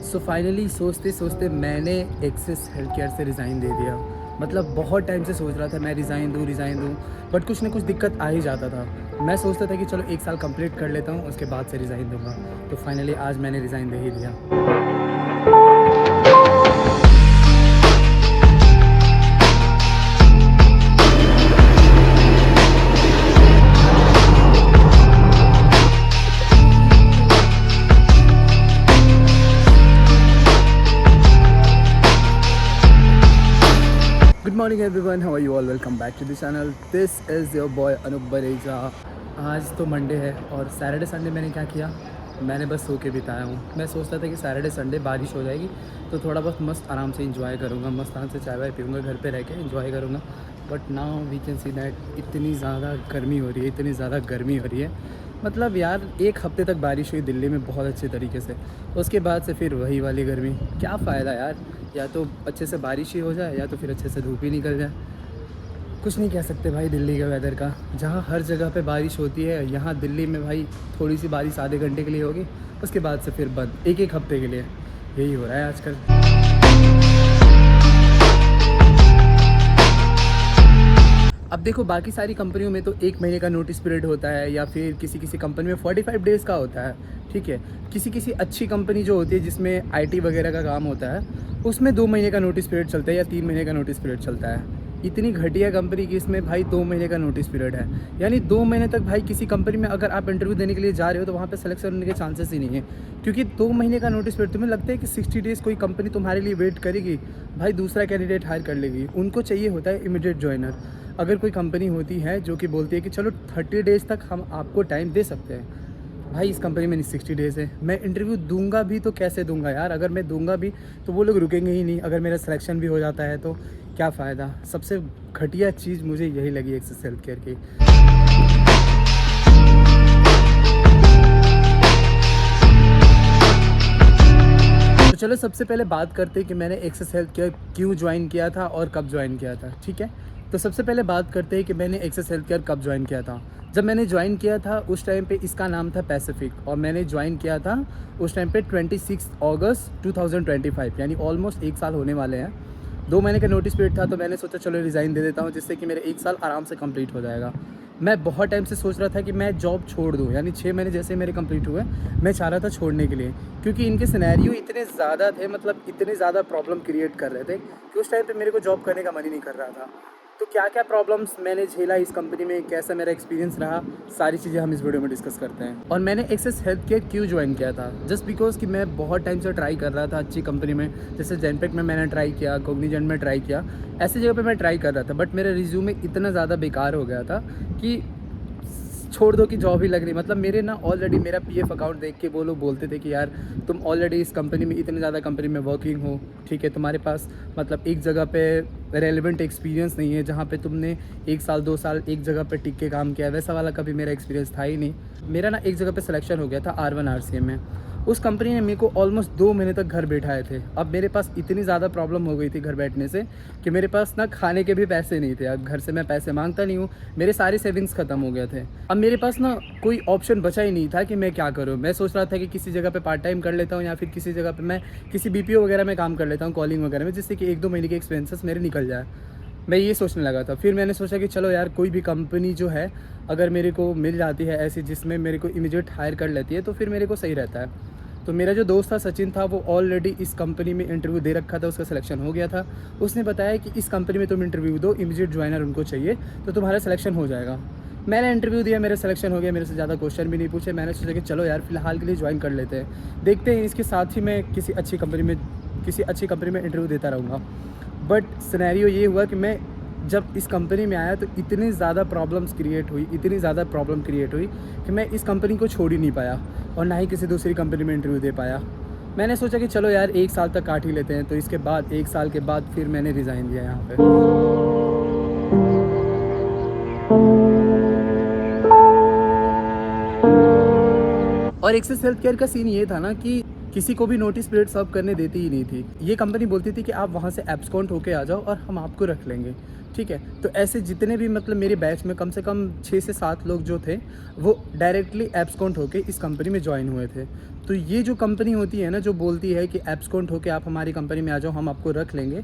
So finally सोचते सोचते मैंने एक्सिस हेल्थ केयर से रिज़ाइन दे दिया। मतलब बहुत टाइम से सोच रहा था मैं रिज़ाइन दूँ, बट कुछ ना कुछ दिक्कत आ ही जाता था। मैं सोचता था कि चलो 1 साल कंप्लीट कर लेता हूँ, उसके बाद से रिज़ाइन दूँगा। तो फाइनली आज मैंने रिज़ाइन दे ही दिया। Good morning everyone, how are you all? Welcome back to the channel. This is your boy Anoop Bareja. आज तो मंडे है और सैटरडे संडे मैंने क्या किया, मैंने बस सो के बिताया हूँ। मैं सोचता था कि सैटरडे संडे बारिश हो जाएगी तो थोड़ा बहुत मस्त आराम से इंजॉय करूँगा, मस्त आराम से चाय वाय पीऊँगा, घर पे रह के इंजॉय करूँगा। But now we can see that इतनी ज़्यादा गर्मी हो रही है, इतनी ज़्यादा गर्मी हो रही है। मतलब यार 1 हफ्ते तक बारिश हुई दिल्ली में बहुत अच्छे तरीके से, उसके बाद से फिर वही वाली गर्मी। क्या फ़ायदा यार, या तो अच्छे से बारिश ही हो जाए या तो फिर अच्छे से धूप ही निकल जाए। कुछ नहीं कह सकते भाई दिल्ली के वेदर का, जहाँ हर जगह पे बारिश होती है। यहाँ दिल्ली में भाई थोड़ी सी बारिश आधे घंटे के लिए होगी, उसके बाद से फिर बंद, एक हफ्ते के लिए। यही हो रहा है आजकल। अब देखो बाकी सारी कंपनियों में तो 1 महीने का नोटिस पीरियड होता है, या फिर किसी किसी कंपनी में 45 डेज़ का होता है, ठीक है। किसी किसी अच्छी कंपनी जो होती है जिसमें आईटी वगैरह का काम होता है, उसमें 2 महीने का नोटिस पीरियड चलता है या 3 महीने का नोटिस पीरियड चलता है। इतनी घटिया कंपनी की इसमें भाई 2 महीने का नोटिस पीरियड है। यानी 2 महीने तक भाई किसी कंपनी में अगर आप इंटरव्यू देने के लिए जा रहे हो तो वहाँ पे सिलेक्शन होने के चांसेस ही नहीं है, क्योंकि 2 महीने का नोटिस पीरियड। तुम्हें लगता है कि 60 डेज़ कोई कंपनी तुम्हारे लिए वेट करेगी? भाई दूसरा कैंडिडेट हायर कर लेगी। उनको चाहिए होता है इमीडिएट जॉइनर। अगर कोई कंपनी होती है जो कि बोलती है कि चलो 30 डेज़ तक हम आपको टाइम दे सकते हैं, भाई इस कंपनी में 60 डेज़ है। मैं इंटरव्यू दूंगा भी तो कैसे दूंगा यार? अगर मैं दूंगा भी तो वो लोग रुकेंगे ही नहीं। अगर मेरा सिलेक्शन भी हो जाता है तो क्या फ़ायदा? सबसे घटिया चीज़ मुझे यही लगी एक्सिस हेल्थ केयर की। तो चलो सबसे पहले बात करते हैं कि मैंने एक्सिस हेल्थ केयर क्यों ज्वाइन किया था और कब ज्वाइन किया था, ठीक है। तो सबसे पहले बात करते हैं कि मैंने एक्सिस हेल्थ केयर कब ज्वाइन किया था। जब मैंने ज्वाइन किया था उस टाइम पे इसका नाम था पैसिफिक, और मैंने ज्वाइन किया था उस टाइम पे 26 अगस्त 2025, यानी ऑलमोस्ट 1 साल होने वाले हैं। 2 महीने का नोटिस पीरियड था तो मैंने सोचा चलो रिज़ाइन दे देता हूँ, जिससे कि मेरे 1 साल आराम से कंप्लीट हो जाएगा। मैं बहुत टाइम से सोच रहा था कि मैं जॉब छोड़ दूँ, यानी 6 महीने जैसे मेरे कंप्लीट हुए मैं चाह रहा था छोड़ने के लिए, क्योंकि इनके सिनेरियो इतने ज़्यादा थे, मतलब इतने ज़्यादा प्रॉब्लम क्रिएट कर रहे थे कि उस टाइम पे मेरे को जॉब करने का मन ही नहीं कर रहा था। तो क्या क्या प्रॉब्लम्स मैंने झेला इस कंपनी में, कैसा मेरा एक्सपीरियंस रहा, सारी चीज़ें हम इस वीडियो में डिस्कस करते हैं। और मैंने एक्सिस हेल्थ केयर क्यों ज्वाइन किया था, जस्ट बिकॉज कि मैं बहुत टाइम से ट्राई कर रहा था अच्छी कंपनी में। जैसे जेनपेक में मैंने ट्राई किया, कॉग्निजेंट में ट्राई किया, ऐसी जगह पे मैं ट्राई कर रहा था। बट मेरा रिज्यूमे इतना ज़्यादा बेकार हो गया था कि छोड़ दो कि जॉब ही लग रही। मतलब मेरे ना ऑलरेडी मेरा पीएफ अकाउंट देख के वो लोग बोलते थे कि यार तुम ऑलरेडी इस कंपनी में, इतनी ज़्यादा कंपनी में वर्किंग हो, ठीक है, तुम्हारे पास मतलब एक जगह पे रेलेवेंट एक्सपीरियंस नहीं है, जहाँ पे तुमने 1 साल 2 साल एक जगह पे टिक के काम किया। वैसा वाला कभी मेरा एक्सपीरियंस था ही नहीं। मेरा ना एक जगह पे सिलेक्शन हो गया था R1 RCM में। उस कंपनी ने मेरे को ऑलमोस्ट 2 महीने तक घर बैठाए थे। अब मेरे पास इतनी ज़्यादा प्रॉब्लम हो गई थी घर बैठने से कि मेरे पास ना खाने के भी पैसे नहीं थे। अब घर से मैं पैसे मांगता नहीं हूँ, मेरे सारे सेविंग्स ख़त्म हो गए थे। अब मेरे पास ना कोई ऑप्शन बचा ही नहीं था कि मैं क्या करूँ। मैं सोच रहा था कि किसी जगह पे पार्ट टाइम कर लेता हूँ, या फिर किसी जगह पे मैं किसी BPO वगैरह में काम कर लेता हूँ, कॉलिंग वगैरह में, जिससे कि 1-2 महीने के एक्सपेंसेस मेरे निकल जाए। मैं ये सोचने लगा था। फिर मैंने सोचा कि चलो यार कोई भी कंपनी जो है अगर मेरे को मिल जाती है ऐसी जिसमें मेरे को इमीडिएट हायर कर लेती है तो फिर मेरे को सही रहता है। तो मेरा जो दोस्त था सचिन था, वो ऑलरेडी इस कंपनी में इंटरव्यू दे रखा था, उसका सिलेक्शन हो गया था। उसने बताया कि इस कंपनी में तुम इंटरव्यू दो, इमीडिएट ज्वाइनर उनको चाहिए, तो तुम्हारा सिलेक्शन हो जाएगा। मैंने इंटरव्यू दिया, मेरा सिलेक्शन हो गया, मेरे से ज़्यादा क्वेश्चन भी नहीं पूछे। मैंने सोचा कि चलो यार फिलहाल के लिए ज्वाइन कर लेते हैं, देखते हैं। इसके साथ ही मैं किसी अच्छी कंपनी में इंटरव्यू देता रहूँगा। बट सिनेरियो ये हुआ कि मैं जब इस कंपनी में आया तो इतनी ज़्यादा प्रॉब्लम क्रिएट हुई कि मैं इस कंपनी को छोड़ ही नहीं पाया, और ना ही किसी दूसरी कंपनी में इंटरव्यू दे पाया। मैंने सोचा कि चलो यार 1 साल तक काट ही लेते हैं। तो इसके बाद 1 साल के बाद फिर मैंने रिज़ाइन दिया यहाँ पे। और एक्सिस हेल्थ केयर का सीन ये था ना कि किसी को भी नोटिस पीरियड सर्व करने देती ही नहीं थी। ये कंपनी बोलती थी कि आप वहाँ से एब्सकॉन्ट होके आ जाओ और हम आपको रख लेंगे, ठीक है। तो ऐसे जितने भी मतलब मेरे बैच में कम से कम 6 से 7 लोग जो थे वो डायरेक्टली एब्सकॉन्ट होके इस कंपनी में ज्वाइन हुए थे। तो ये जो कंपनी होती है ना, जो बोलती है कि एब्सकॉन्ट होके आप हमारी कंपनी में आ जाओ, हम आपको रख लेंगे,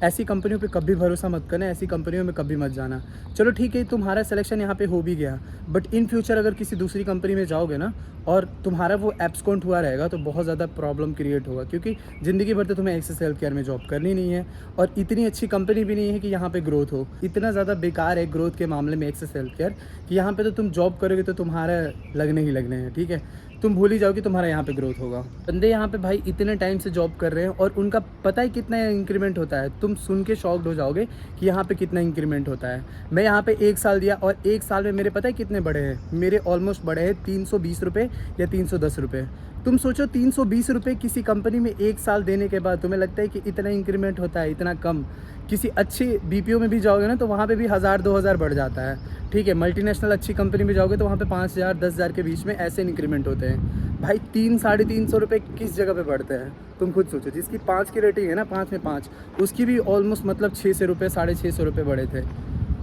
ऐसी कंपनियों पे कभी भरोसा मत करना, ऐसी कंपनियों में कभी मत जाना। चलो ठीक है, तुम्हारा सिलेक्शन यहाँ पे हो भी गया, बट इन फ्यूचर अगर किसी दूसरी कंपनी में जाओगे ना और तुम्हारा वो एब्सकॉन्ट हुआ रहेगा तो बहुत ज़्यादा प्रॉब्लम क्रिएट होगा, क्योंकि ज़िंदगी भर तो तुम्हें एक्सेस हेल्थ केयर में जॉब करनी नहीं है और इतनी अच्छी कंपनी भी नहीं है कि यहाँ पे ग्रोथ हो। इतना ज़्यादा बेकार है ग्रोथ के मामले में एक्सेस हेल्थ केयर कि यहाँ पे तो तुम जॉब करोगे तो तुम्हारा लगने ही लगने हैं, ठीक है। तुम भूल ही जाओ कि तुम्हारा यहाँ पे ग्रोथ होगा। बंदे यहाँ पे भाई इतने टाइम से जॉब कर रहे हैं और उनका पता है कितना इंक्रीमेंट होता है। तुम सुन के शॉक्ड हो जाओगे कि यहाँ पे कितना इंक्रीमेंट होता है। मैं यहाँ पे 1 साल दिया और 1 साल में मेरे पता है कितने बढ़े हैं? मेरे ऑलमोस्ट बढ़े हैं 320 रुपये या 310 रुपये। तुम सोचो 320 रुपये किसी कंपनी में 1 साल देने के बाद तुम्हें लगता है कि इतना इंक्रीमेंट होता है, इतना कम। किसी अच्छी बीपीओ में भी जाओगे ना तो वहाँ पे भी 1000-2000 बढ़ जाता है, ठीक है। मल्टीनेशनल अच्छी कंपनी में जाओगे तो वहाँ पे 5000-10,000 के बीच में ऐसे इंक्रीमेंट होते हैं। भाई 300-350 रुपये किस जगह पे बढ़ते हैं तुम खुद सोचो। जिसकी 5 की रेटिंग है ना, 5 में 5, उसकी भी ऑलमोस्ट मतलब 600 रुपये 650 रुपये बढ़े थे।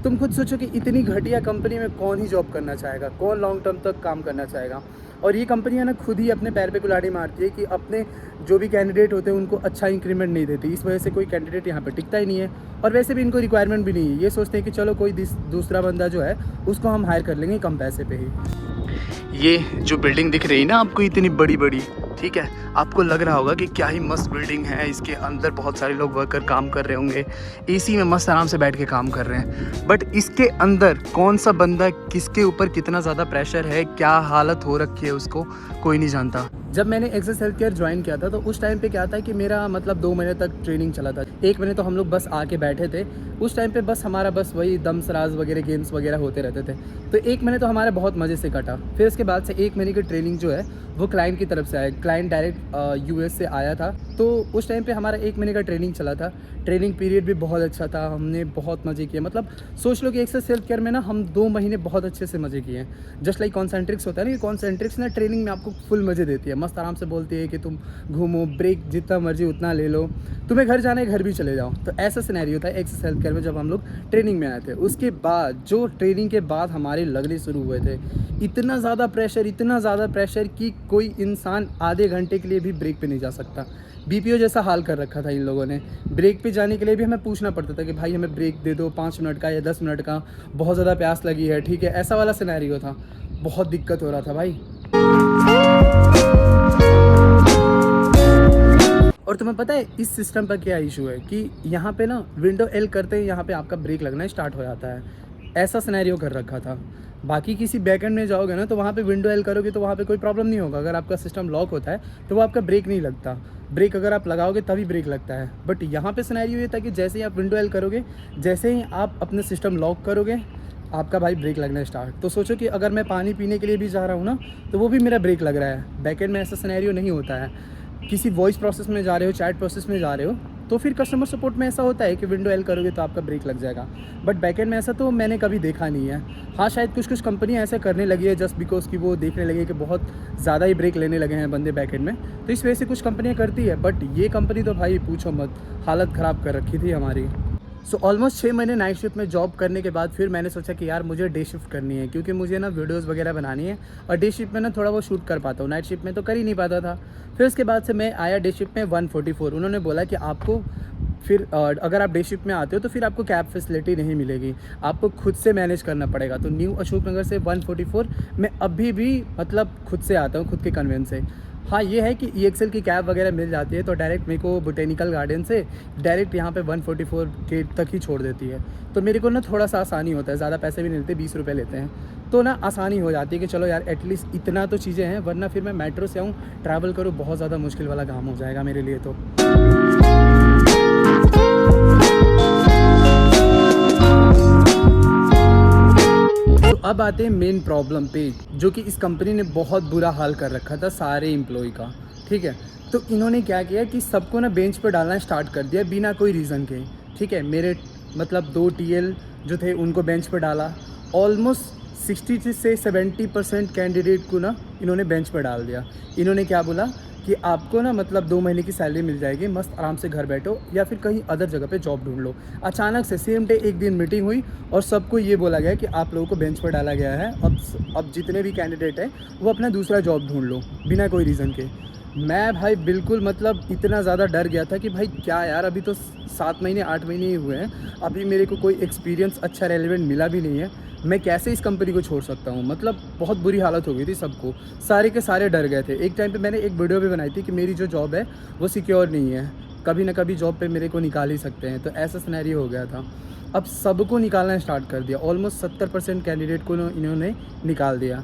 तुम खुद सोचो कि इतनी घटिया कंपनी में कौन ही जॉब करना चाहेगा, कौन लॉन्ग टर्म तक काम करना चाहेगा। और ये कंपनियां ना खुद ही अपने पैर पे कुल्हाड़ी मारती है कि अपने जो भी कैंडिडेट होते हैं उनको अच्छा इंक्रीमेंट नहीं देती। इस वजह से कोई कैंडिडेट यहाँ पे टिकता ही नहीं है और वैसे भी इनको रिक्वायरमेंट भी नहीं है। ये सोचते हैं कि चलो कोई दूसरा बंदा जो है उसको हम हायर कर लेंगे कम पैसे पे ही। ये जो बिल्डिंग दिख रही है ना आपको, इतनी बड़ी बड़ी, ठीक है, आपको लग रहा होगा कि क्या ही मस्त बिल्डिंग है, इसके अंदर बहुत सारे लोग वर्कर काम कर रहे होंगे, एसी में मस्त आराम से बैठ के काम कर रहे हैं। बट इसके अंदर कौन सा बंदा किसके ऊपर कितना ज़्यादा प्रेशर है, क्या हालत हो रखी है, उसको कोई नहीं जानता। जब मैंने एक्सेस हेल्थ केयर ज्वाइन किया था तो उस टाइम पे क्या था कि मेरा मतलब 2 महीने तक ट्रेनिंग चला था। 1 महीने तो हम लोग बस आके बैठे थे। उस टाइम पे बस हमारा बस वही दम सराज वगैरह गेम्स वगैरह होते रहते थे। तो 1 महीने तो हमारा बहुत मज़े से कटा। फिर उसके बाद से 1 महीने की ट्रेनिंग जो है वो क्लाइंट की तरफ से आया। क्लाइंट डायरेक्ट यूएस से आया था। तो उस टाइम पे हमारा 1 महीने का ट्रेनिंग चला था। ट्रेनिंग पीरियड भी बहुत अच्छा था, हमने बहुत मज़े किए। मतलब सोच लो कि एक्सेस हेल्थ केयर में ना हम 2 महीने बहुत अच्छे से मज़े किए हैं। जस्ट लाइक कॉन्सेंट्रिक्स होता है ना, ये कॉन्सेंट्रिक्स ना ट्रेनिंग में आपको फुल मज़े देती है। मस्त आराम से बोलती है कि तुम घूमो, ब्रेक जितना मर्जी उतना ले लो, तुम्हें घर जाना है घर भी चले जाओ। तो ऐसा सिनेरियो था एक्सेस हेल्थ केयर में जब हम लोग ट्रेनिंग में आए थे। उसके बाद जो ट्रेनिंग के बाद हमारे लगने शुरू हुए थे, इतना ज़्यादा प्रेशर कि कोई इंसान आधे घंटे के लिए भी ब्रेक पे नहीं जा सकता। बीपीओ जैसा हाल कर रखा था इन लोगों ने। ब्रेक पे जाने के लिए भी हमें पूछना पड़ता था कि भाई हमें ब्रेक दे दो 5 मिनट का या 10 मिनट का, बहुत ज़्यादा प्यास लगी है, ठीक है। ऐसा वाला सिनेरियो था, बहुत दिक्कत हो रहा था भाई। और तुम्हें पता है इस सिस्टम पर क्या इशू है कि यहाँ पे ना विंडो एल करते ही यहाँ पे आपका ब्रेक लगना स्टार्ट हो जाता है। ऐसा सिनेरियो कर रखा था। बाकी किसी बैकएंड में जाओगे ना तो वहाँ पे विंडो एल करोगे तो वहाँ पे कोई प्रॉब्लम नहीं होगा। अगर आपका सिस्टम लॉक होता है तो वो आपका ब्रेक नहीं लगता। ब्रेक अगर आप लगाओगे तभी ब्रेक लगता है। बट यहाँ पे सिनेरियो ये था कि जैसे ही आप विंडो एल करोगे, जैसे ही आप अपने सिस्टम लॉक करोगे, आपका भाई ब्रेक लगना स्टार्ट। तो सोचो कि अगर मैं पानी पीने के लिए भी जा रहा हूँ ना तो वो भी मेरा ब्रेक लग रहा है। बैकएंड में ऐसा सिनेरियो नहीं होता है। किसी वॉइस प्रोसेस में जा रहे हो, चैट प्रोसेस में जा रहे हो, तो फिर कस्टमर सपोर्ट में ऐसा होता है कि विंडो एल करोगे तो आपका ब्रेक लग जाएगा। बट बैकएंड में ऐसा तो मैंने कभी देखा नहीं है। हाँ, शायद कुछ कंपनियां ऐसे करने लगी है जस्ट बिकॉज कि वो देखने लगे कि बहुत ज़्यादा ही ब्रेक लेने लगे हैं बंदे बैकएंड में, तो इस वजह से कुछ कंपनियां करती है। बट ये कंपनी तो भाई पूछो मत, हालत ख़राब कर रखी थी हमारी। सो ऑलमोस्ट 6 महीने नाइट शिफ्ट में जॉब करने के बाद फिर मैंने सोचा कि यार मुझे डे शिफ्ट करनी है, क्योंकि मुझे ना वीडियोस वगैरह बनानी है और डे शिफ्ट में ना थोड़ा वो शूट कर पाता हूँ, नाइट शिफ्ट में तो कर ही नहीं पाता था। फिर उसके बाद से मैं आया डे शिफ्ट में 144। उन्होंने बोला कि आपको फिर अगर आप डे शिफ्ट में आते हो तो फिर आपको कैब फैसिलिटी नहीं मिलेगी, आपको खुद से मैनेज करना पड़ेगा। तो न्यू अशोक नगर से 144 मैं अभी भी मतलब खुद से आता हूँ, खुद के कन्वेंस से। हाँ, ये है कि EXL की कैब वगैरह मिल जाती है तो डायरेक्ट मेरे को बोटेनिकल गार्डन से डायरेक्ट यहाँ पे 144 गेट तक ही छोड़ देती है। तो मेरे को ना थोड़ा सा आसानी होता है, ज़्यादा पैसे भी नहीं लेते, 20 रुपये लेते हैं, तो ना आसानी हो जाती है कि चलो यार एटलीस्ट इतना तो चीज़ें हैं। वरना फिर मैं मेट्रो से आऊँ, ट्रैवल करूँ, बहुत ज़्यादा मुश्किल वाला काम हो जाएगा मेरे लिए। तो अब आते हैं मेन प्रॉब्लम पे, जो कि इस कंपनी ने बहुत बुरा हाल कर रखा था सारे एम्प्लॉय का, ठीक है। तो इन्होंने क्या किया कि सबको ना बेंच पर डालना स्टार्ट कर दिया बिना कोई रीज़न के, ठीक है। मेरे मतलब 2 TL जो थे उनको बेंच पर डाला। ऑलमोस्ट 60 से 70% कैंडिडेट को ना इन्होंने बेंच पर डाल दिया। इन्होंने क्या बोला कि आपको ना मतलब 2 महीने की सैलरी मिल जाएगी, मस्त आराम से घर बैठो या फिर कहीं अदर जगह पे जॉब ढूँढ लो। अचानक से सेम डे एक दिन मीटिंग हुई और सबको ये बोला गया कि आप लोगों को बेंच पर डाला गया है। अब जितने भी कैंडिडेट हैं वो अपना दूसरा जॉब ढूँढ लो, बिना कोई रीज़न के। मैं भाई बिल्कुल मतलब इतना ज़्यादा डर गया था कि भाई क्या यार, अभी तो 7 महीने 8 महीने ही हुए हैं, अभी मेरे को कोई एक्सपीरियंस अच्छा रेलेवेंट मिला भी नहीं है। मैं कैसे इस कंपनी को छोड़ सकता हूँ? मतलब बहुत बुरी हालत हो गई थी सबको, सारे के सारे डर गए थे। एक टाइम पे मैंने एक वीडियो भी बनाई थी कि मेरी जो जॉब है वो सिक्योर नहीं है, कभी ना कभी जॉब पे मेरे को निकाल ही सकते हैं, तो ऐसा सिनेरियो हो गया था। अब सबको निकालना स्टार्ट कर दिया, ऑलमोस्ट 70% कैंडिडेट को इन्होंने निकाल दिया।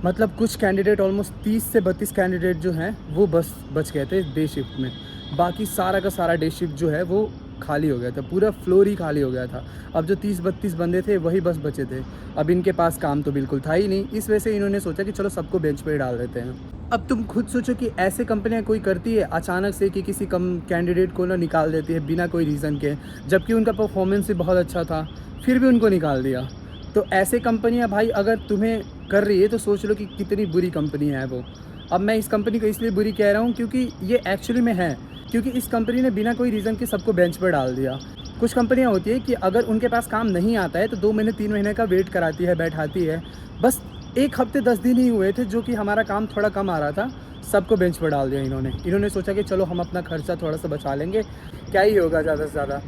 मतलब कुछ कैंडिडेट ऑलमोस्ट 30 से 32 कैंडिडेट जो हैं वो बस बच गए थे डे शिफ्ट में, बाकी सारा का सारा डे शिफ्ट जो है वो खाली हो गया था, पूरा फ्लोर ही खाली हो गया था। अब जो 30-32 बंदे थे वही बस बचे थे। अब इनके पास काम तो बिल्कुल था ही नहीं, इस वजह से इन्होंने सोचा कि चलो सबको बेंच पे ही डाल देते हैं। अब तुम खुद सोचो कि ऐसे कंपनियां कोई करती है अचानक से कि किसी कम कैंडिडेट को ना निकाल देती है बिना कोई रीज़न के, जबकि उनका परफॉर्मेंस भी बहुत अच्छा था, फिर भी उनको निकाल दिया। तो ऐसे कंपनियां भाई अगर तुम्हें कर रही है तो सोच लो कि कितनी बुरी कंपनी है वो। अब मैं इस कंपनी को इसलिए बुरी कह रहा हूँ क्योंकि ये एक्चुअली में है, क्योंकि इस कंपनी ने बिना कोई रीज़न के सबको बेंच पर डाल दिया। कुछ कंपनियां होती है कि अगर उनके पास काम नहीं आता है तो 2 महीने 3 महीने का वेट कराती है, बैठाती है। बस 1 हफ्ते 10 दिन ही हुए थे जो कि हमारा काम थोड़ा कम आ रहा था, सबको बेंच पर डाल दिया इन्होंने सोचा कि चलो हम अपना खर्चा थोड़ा सा बचा लेंगे, क्या ही होगा ज़्यादा से ज़्यादा।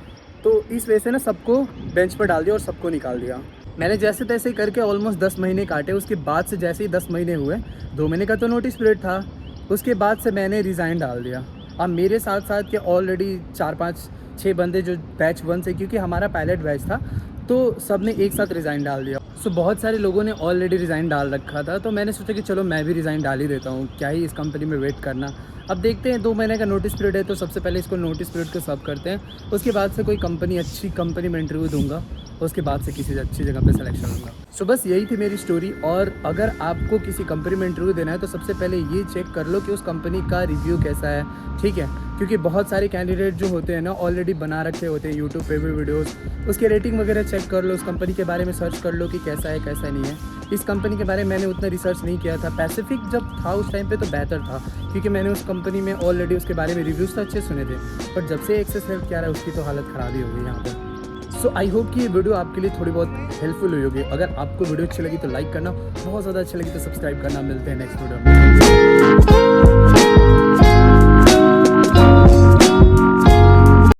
तो इस वजह से ना सबको बेंच पर डाल दिया और सबको निकाल दिया। मैंने जैसे तैसे करके ऑलमोस्ट 10 महीने काटे, उसके बाद से जैसे ही 10 महीने हुए, 2 महीने का तो नोटिस पीरियड था, उसके बाद से मैंने रिज़ाइन डाल दिया। अब मेरे साथ साथ के ऑलरेडी 4-5-6 बंदे जो बैच 1 से, क्योंकि हमारा पायलट बैच था, तो सब ने एक साथ रिज़ाइन डाल दिया। सो बहुत सारे लोगों ने ऑलरेडी रिज़ाइन डाल रखा था, तो मैंने सोचा कि चलो मैं भी रिज़ाइन डाल ही देता हूँ, क्या ही इस कंपनी में वेट करना। अब देखते हैं, 2 महीने का नोटिस पीरियड है तो सबसे पहले इसको नोटिस पीरियड को सर्व करते हैं, उसके बाद से कोई कंपनी अच्छी कंपनी में इंटरव्यू दूंगा, उसके बाद से किसी अच्छी जगह पे सिलेक्शन होगा। सो बस यही थी मेरी स्टोरी। और अगर आपको किसी कंपनी में इंटरव्यू देना है तो सबसे पहले ये चेक कर लो कि उस कंपनी का रिव्यू कैसा है, ठीक है? क्योंकि बहुत सारे कैंडिडेट जो होते हैं ना ऑलरेडी बना रखे होते हैं यूट्यूब पे भी वीडियोस, उसके रेटिंग वगैरह चेक कर लो, उस कंपनी के बारे में सर्च कर लो कि कैसा है कैसा नहीं है। इस कंपनी के बारे में मैंने उतना रिसर्च नहीं किया था, पैसिफिक जब था उस टाइम पे तो बेहतर था, क्योंकि मैंने उस कंपनी में ऑलरेडी उसके बारे में रिव्यूज़ तो अच्छे सुने थे, पर जब से एक्सेस हेल्थ क्या रहा है उसकी तो हालत ख़राब ही हो गई यहाँ पर। सो आई होप कि ये वीडियो आपके लिए थोड़ी बहुत हेल्पफुल हुई होगी। अगर आपको वीडियो अच्छी लगी तो लाइक करना, बहुत ज़्यादा अच्छी लगी तो सब्सक्राइब करना। मिलते हैं नेक्स्ट वीडियो में।